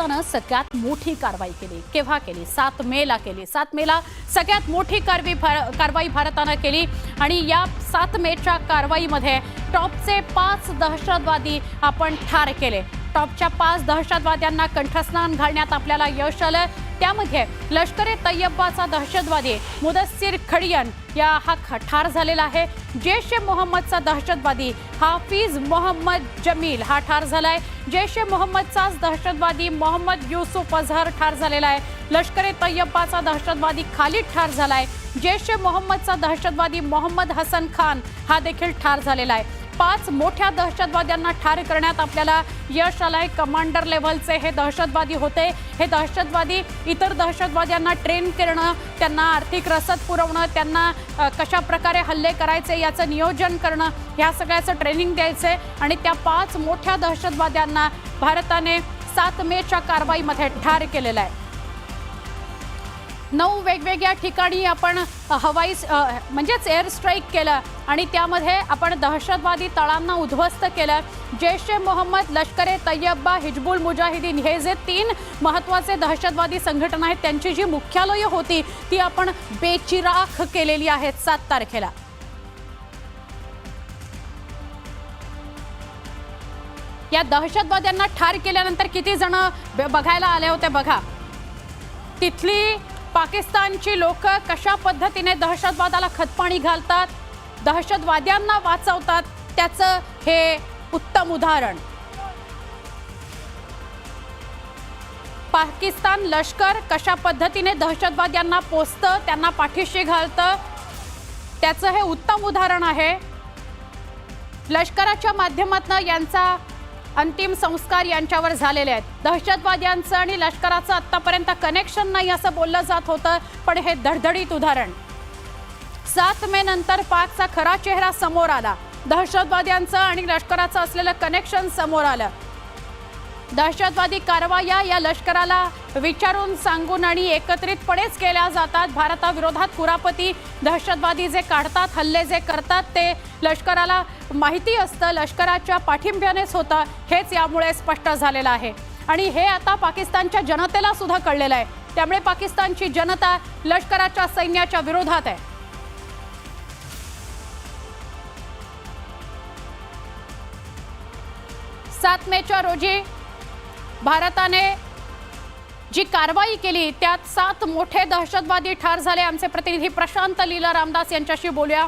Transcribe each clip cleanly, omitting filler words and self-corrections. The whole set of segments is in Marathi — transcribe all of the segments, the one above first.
भारतानं सगळ्यात मोठी कारवाई केली. केव्हा केली? 7 मेला केली. 7 मेला सगळ्यात मोठी कारवाई भारतानं केली आणि या 7 मेच्या कारवाईमध्ये टॉपचे 5 दहशतवादी आपण ठार केले. टॉपच्या 5 दहशतवाद्यांना कंठस्नान घालण्यात आपल्याला यश आलं. त्यामध्ये लष्कर-ए तैयबाचा दहशतवादी मुदस्सिर खडियन हा ठार झालेला आहे. जैश-ए-मोहम्मदचा दहशतवादी हाफिज मोहम्मद जमील हा ठार झालाय. जैश-ए-मोहम्मदचाच दहशतवादी मोहम्मद युसुफ अझहर ठार झालेला आहे. लष्कर-ए तैयबाचा दहशतवादी खालिद ठार झालाय. जैश-ए-मोहम्मदचा दहशतवादी मोहम्मद हसन खान हा देखील ठार झालेला आहे. 5 मोठ्या दहशतवाद्यांना ठार करण्यात आपल्याला यश आलंय. कमांडर लेव्हलचे हे दहशतवादी होते. हे दहशतवादी इतर दहशतवाद्यांना ट्रेन करणं, त्यांना आर्थिक रसद पुरवणं, त्यांना कशा प्रकारे हल्ले करायचे याचं नियोजन करणं, ह्या सगळ्याचं ट्रेनिंग द्यायचे आणि त्या 5 मोठ्या दहशतवाद्यांना भारताने 7 मेच्या कारवाईमध्ये ठार केलेलं आहे. 9 वेगवेगळ्या ठिकाणी आपण म्हणजेच एअर स्ट्राईक केलं आणि त्यामध्ये आपण दहशतवादी तळांना उद्ध्वस्त केलं. जैश-ए-मोहम्मद, लष्कर-ए तैयबा, हिजबुल मुजाहिदीन हे जे 3 महत्त्वाचे दहशतवादी संघटना आहेत त्यांची जी मुख्यालयं होती ती आपण बेचिराख केलेली आहेत 7 तारखेला. या दहशतवाद्यांना ठार केल्यानंतर किती जण बघायला आले होते बघा. तिथली पाकिस्तानची लोक कशा पद्धतीने दहशतवादाला खतपाणी घालतात, दहशतवाद्यांना वाचवतात त्याचं हे उत्तम उदाहरण. पाकिस्तान लष्कर कशा पद्धतीने दहशतवाद्यांना पोसतं, त्यांना पाठीशी घालतं त्याचं हे उत्तम उदाहरण आहे. लष्कराच्या माध्यमातून यांचा अंतिम संस्कार यांच्यावर झालेले आहेत. दहशतवाद्यांचं आणि लष्कराचं आत्तापर्यंत कनेक्शन नाही असं बोललं जात होतं, पण हे धडधडीत उदाहरण. 7 मे नंतर पाकचा खरा चेहरा समोर आला. दहशतवाद्यांचं आणि लष्कराचं असलेलं कनेक्शन समोर आलं. दहशतवादी कारवाया या लष्कराला विचारून सांगून आणि एकत्रितपणेच केल्या जातात. भारताविरोधात कुरापती दहशतवादी जे काढतात, हल्ले जे करतात ते लष्कराला माहिती असतं, लष्कराच्या पाठिंब्यानेच होतं. हेच यामुळे स्पष्ट झालेलं आहे आणि हे आता पाकिस्तानच्या जनतेला सुद्धा कळलेलं आहे. त्यामुळे पाकिस्तानची जनता लष्कराच्या सैन्याच्या विरोधात आहे. सात मेच्या रोजी भारताने जी कारवाई केली त्यात 7 मोठे दहशतवादी ठार झाले. आमचे प्रतिनिधी प्रशांत लीला रामदास यांच्याशी बोलूया.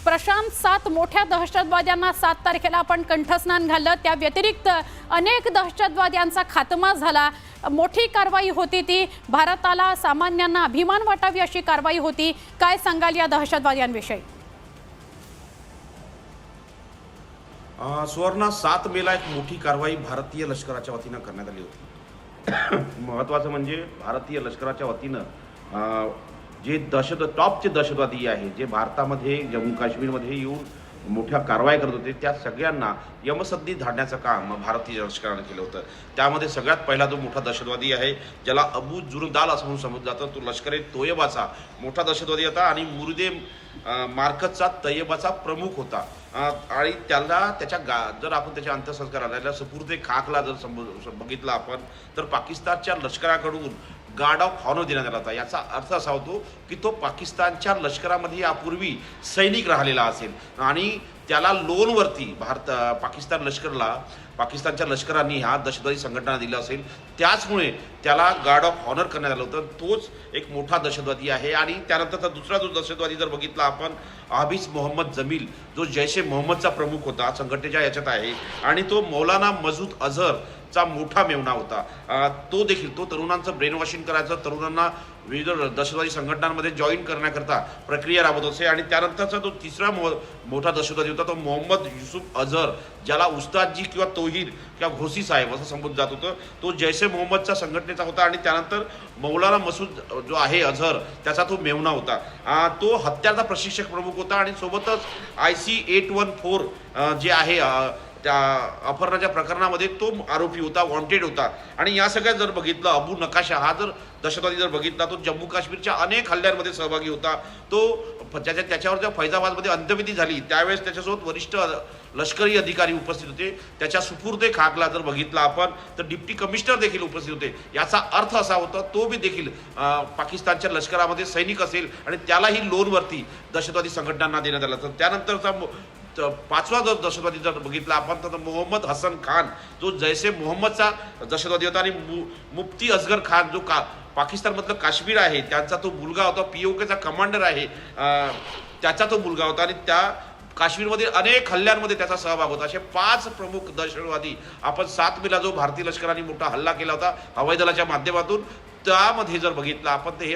प्रशांत, 7 मोठ्या दहशतवाद्यांना 7 तारखेला आपण कंठस्नान घाललं. त्या व्यतिरिक्त अनेक दहशतवाद्यांचा खात्मा झाला. मोठी कारवाई होती ती. भारताला, सामान्यांना अभिमान वाटावी अशी कारवाई होती. काय सांगाल या दहशतवाद्यांविषयी? सुवर्णा, 7 मेला एक मोठी कारवाई भारतीय लष्कराच्या वतीनं करण्यात आली होती. महत्त्वाचं म्हणजे भारतीय लष्कराच्या वतीनं जे टॉपचे दहशतवादी आहे, जे भारतामध्ये जम्मू काश्मीरमध्ये येऊन मोठ्या कारवाई करत होते, त्या सगळ्यांना यमसद्दी धाडण्याचं काम भारतीय लष्कराने केलं होतं. त्यामध्ये सगळ्यात पहिला जो मोठा दहशतवादी आहे, ज्याला अबू जुर्दाल असं म्हणून समजलं जातं, तो लष्कर-ए तोयबाचा मोठा दहशतवादी होता आणि मुर्दे मार्कजचा तैयबाचा प्रमुख होता. आणि त्याला जर आपण त्याच्या अंत्यसंस्काराला सुपूर्द खाकला जर बघितलं आपण, तर पाकिस्तानच्या लष्कराकडून गार्ड ऑफ हॉनर देण्यात आला होता. याचा अर्थ असा होतो की तो पाकिस्तानच्या लष्करामध्ये यापूर्वी सैनिक राहिलेला असेल आणि त्याला लोनवरती पाकिस्तानच्या लष्करांनी ह्या दहशतवादी संघटना दिलं असेल, त्याचमुळे त्याला गार्ड ऑफ हॉनर करण्यात आलं होतं. तोच एक मोठा दहशतवादी आहे. आणि त्यानंतरचा दुसरा जो दहशतवादी जर बघितला आपण, हाफिज मोहम्मद जमील, जो जैश-ए-मोहम्मदचा प्रमुख होता, संघटनेच्या याच्यात आहे आणि तो मौलाना मसूद अझहरचा मोठा मेवणा होता. तो तरुणांचं ब्रेन वॉशिंग करायचं, तरुणांना विविध दहशतवादी संघटनांमध्ये जॉईन करण्याकरता प्रक्रिया राबवत असे. आणि त्यानंतरचा जो तिसरा मोठा दहशतवादी होता तो मोहम्मद युसुफ अझहर, ज्याला उस्तादजी किंवा तौहीद किंवा घोसी साहेब असं संबोधलं जात होतं, तो जैश-ए-मोहम्मदच्या संघटनेचा होता. आणि त्यानंतर मौलाना मसूद जो आहे अझहर, त्याचा तो मेवणा होता. तो हत्यारचा प्रशिक्षक प्रमुख होता आणि सोबतच IC 814 जे आहे त्या अपहरणाच्या प्रकरणामध्ये तो आरोपी होता, वॉन्टेड होता. आणि या सगळ्यात जर बघितलं, अबू नकाशा हा जर दहशतवादी जर बघितला, तो जम्मू काश्मीरच्या अनेक हल्ल्यांमध्ये सहभागी होता. तो त्याच्यावर जेव्हा फैजाबादमध्ये अंत्यविधी झाली त्यावेळेस त्याच्यासोबत वरिष्ठ लष्करी अधिकारी उपस्थित होते. त्याच्या सुपूर्दे खाकला जर बघितला आपण तर डिप्टी कमिशनर देखील उपस्थित होते. याचा अर्थ असा होता तो बी देखील पाकिस्तानच्या लष्करामध्ये सैनिक असेल आणि त्यालाही लोनवरती दहशतवादी संघटनांना देण्यात आला. तर त्यानंतरचा पाचवा जो दहशतवादी जर बघितला आपण तर मोहम्मद हसन खान जो जैसे मोहम्मदचा दहशतवादी होता आणि मुफ्ती असगर खान जो पाकिस्तानमधलं काश्मीर आहे त्यांचा तो मुलगा होता, POKचा कमांडर आहे त्याचा तो मुलगा होता आणि त्या काश्मीरमध्ये अनेक हल्ल्यांमध्ये त्याचा सहभाग होता. असे 5 प्रमुख दहशतवादी आपण 7 मेला जो भारतीय लष्कराने मोठा हल्ला केला होता हवाई दलाच्या माध्यमातून त्यामध्ये जर बघितलं आपण तर हे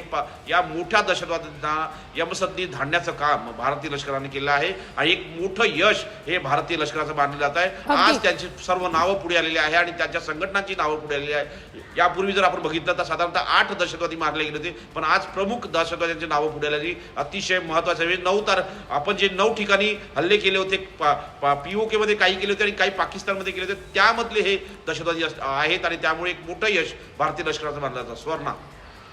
या मोठ्या दहशतवाद्यांना यमसदनी धाडण्याचं काम भारतीय लष्कराने केलं आहे आणि एक मोठं यश हे भारतीय लष्कराचं मानलं जात आहे. आज त्यांची सर्व नावं पुढे आलेली आहे आणि त्यांच्या संघटनांची नावं पुढे आलेली आहे. यापूर्वी जर आपण बघितलं तर साधारणतः 8 दहशतवादी मारले गेले होते पण आज प्रमुख दहशतवाद्यांची नावं पुढे आलेली अतिशय महत्त्वाचं आहे. 9 तर आपण जे 9 ठिकाणी हल्ले केले होते POK मध्ये काही केले होते आणि काही पाकिस्तानमध्ये केले होते त्यामधले हे दहशतवादी आहेत आणि त्यामुळे एक मोठं यश भारतीय लष्कराचं मानलं जातं.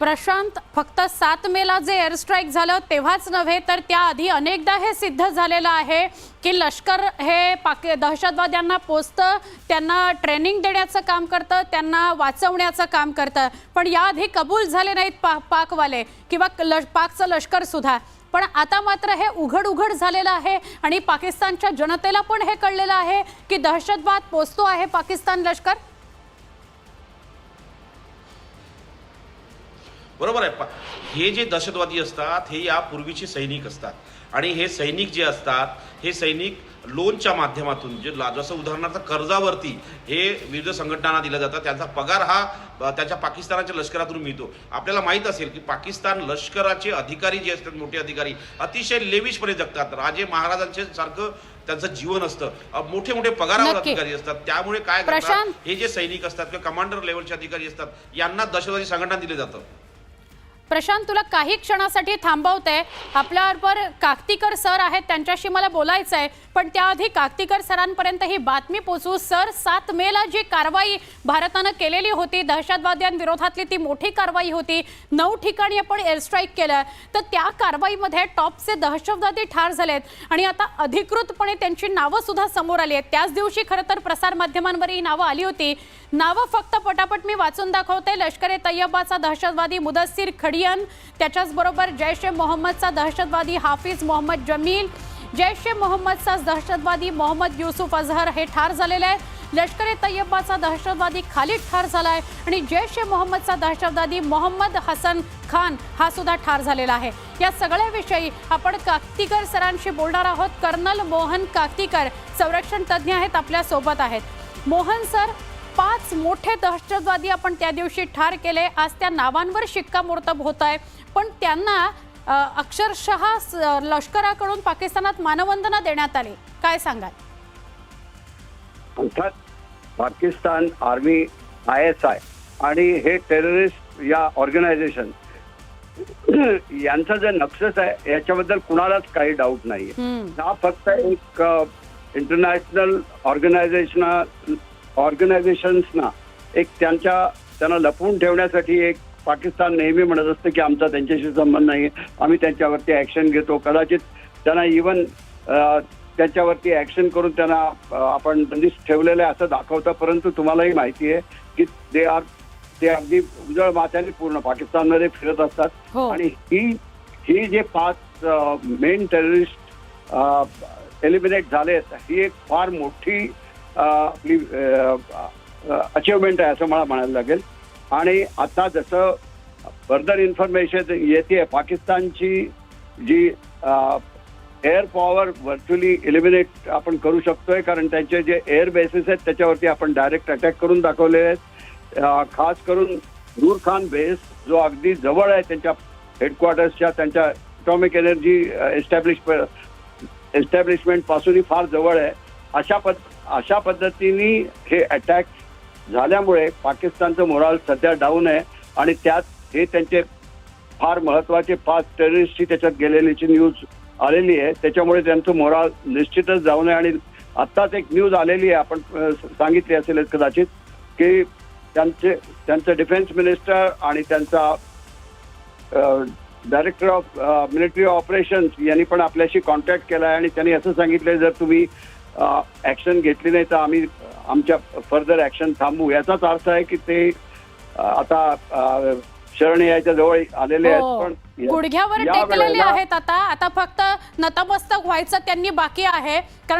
प्रशांत, फक्त 7 मेला जे एअर स्ट्राईक झालं तेव्हाच नव्हे तर त्याआधी अनेकदा हे सिद्ध झालेलं आहे की लष्कर हे दहशतवाद्यांना पोचतं, त्यांना ट्रेनिंग देण्याचं काम करतं, त्यांना वाचवण्याचं काम करतं. पण याआधी कबूल झाले नाहीत पाकवाले किंवा पाकचं लष्कर सुद्धा. पण आता मात्र हे उघड झालेलं आहे आणि पाकिस्तानच्या जनतेला पण हे कळलेलं आहे की दहशतवाद पोचतो आहे पाकिस्तान लष्कर. बरोबर आहे. हे जे दहशतवादी असतात हे यापूर्वीचे सैनिक असतात आणि हे सैनिक जे असतात हे सैनिक लोनच्या माध्यमातून जे जसं उदाहरणार्थ कर्जावरती हे विविध संघटनांना दिला जातात. त्यांचा पगार हा त्याच्या पाकिस्तानाच्या लष्करातून मिळतो. आपल्याला माहीत असेल की पाकिस्तान लष्कराचे अधिकारी जे असतात मोठे अधिकारी अतिशय लेविशपणे जगतात. राजे महाराजांचे सारखं त्यांचं जीवन असतं. मोठे मोठे पगारावर अधिकारी असतात. त्यामुळे काय करतात हे जे सैनिक असतात किंवा कमांडर लेवलचे अधिकारी असतात यांना दहशतवादी संघटना दिले जातं. प्रशांत, तुला काही क्षणासाठी थांबवते. आपल्याबरोबर काकतीकर सर आहेत, त्यांच्याशी मला बोलायचं आहे. पण त्याआधी काकतीकर सरांपर्यंत ही बातमी पोहोचू. सर, 7 मेला जी कारवाई भारतानं केलेली होती दहशतवाद्यांविरोधातली ती मोठी कारवाई होती. 9 ठिकाणी आपण एअर स्ट्राईक केलं तर त्या कारवाईमध्ये टॉपचे दहशतवादी ठार झालेत आणि आता अधिकृतपणे त्यांची नावं सुद्धा समोर आली आहेत. त्याच दिवशी खरं तर प्रसारमाध्यमांवर ही नावं आली होती. नावं फक्त पटापट मी वाचून दाखवते. लष्कर ए तय्यबाचा दहशतवादी मुदस्सीर खडियन, त्याच्याच बरोबर जैश ए मोहम्मदचा दहशतवादी हाफिज मोहम्मद जमील, जैश ए मोहम्मदचा दहशतवादी मोहम्मद युसुफ अजहर हे ठार झालेले आहेत. लष्कर ए तय्यबाचा दहशतवादी खालिद ठार झालाय आणि जैश ए मोहम्मदचा दहशतवादी मोहम्मद हसन खान हा सुद्धा ठार झालेला आहे. या सगळ्याविषयी आपण काकतीकर सरांशी बोलणार आहोत. कर्नल मोहन काकतीकर संरक्षण तज्ज्ञ आहेत, आपल्या सोबत आहेत. मोहन सर, 5 मोठे दहशतवादी आपण त्या दिवशी ठार केले. आज त्या नावांवर शिक्कामोर्तब होत आहे पण त्यांना अक्षरशः लष्कराकडून पाकिस्तानात मानवंदना देण्यात आली. काय सांगाल? अर्थात पाकिस्तान आर्मी, ISI आणि हे टेररिस्ट या ऑर्गनायझेशन यांचा जे नक्सस आहे याच्याबद्दल कुणालाच काही डाऊट नाही. हा फक्त एक इंटरनॅशनल ऑर्गनायझेशन्सना एक त्यांना लपवून ठेवण्यासाठी एक पाकिस्तान नेहमी म्हणत असतं की आमचा त्यांच्याशी संबंध नाही, आम्ही त्यांच्यावरती ॲक्शन घेतो. कदाचित त्यांना इव्हन त्याच्यावरती ॲक्शन करून त्यांना आपण बंदिस्त ठेवलेलं आहे असं दाखवतं. परंतु तुम्हालाही माहिती आहे की ते अगदी उजळ माथ्याने पूर्ण पाकिस्तानमध्ये फिरत असतात. आणि ही जे 5 मेन टेररिस्ट एलिमिनेट झालेत ही एक फार मोठी आपली अचिव्हमेंट आहे असं मला म्हणायला लागेल. आणि आता जसं फर्दर इन्फॉर्मेशन येते पाकिस्तानची जी एअर पॉवर व्हर्च्युअली एलिमिनेट आपण करू शकतोय कारण त्यांचे जे एअर बेसिस आहेत त्याच्यावरती आपण डायरेक्ट अटॅक करून दाखवले आहेत. खास करून नूर खान बेस जो अगदी जवळ आहे त्यांच्या हेडक्वार्टर्सच्या, त्यांच्या अटॉमिक एनर्जी एस्टॅब्लिशमेंट पासूनही फार जवळ आहे. अशा पद्धतीने हे अटॅक झाल्यामुळे पाकिस्तानचं मोराल सध्या डाऊन आहे आणि त्यात हे त्यांचे फार महत्त्वाचे 5 टेररिस्टची त्याच्यात गेलेलीची न्यूज आलेली आहे. त्याच्यामुळे त्यांचं मोराल निश्चितच डाऊन आहे. आणि आत्ताच एक न्यूज आलेली आहे, आपण सांगितली असेल कदाचित, की त्यांचं डिफेन्स मिनिस्टर आणि त्यांचा डायरेक्टर ऑफ मिलिटरी ऑपरेशन्स यांनी पण आपल्याशी कॉन्टॅक्ट केला आहे आणि त्यांनी असं सांगितलं जर तुम्ही ऍक्शन घेतली नाही तर आम्ही आमच्या फर्दर ऍक्शन थांबवू, याचाच अर्थ आहे की ते आता शरण यायच्या जवळ आलेले आहेत. हो. पण गुडघ्यावर या टेकलेले वेळेला- आहेत आता फक्त नतमस्तक व्हायचं त्यांनी बाकी आहे. कारण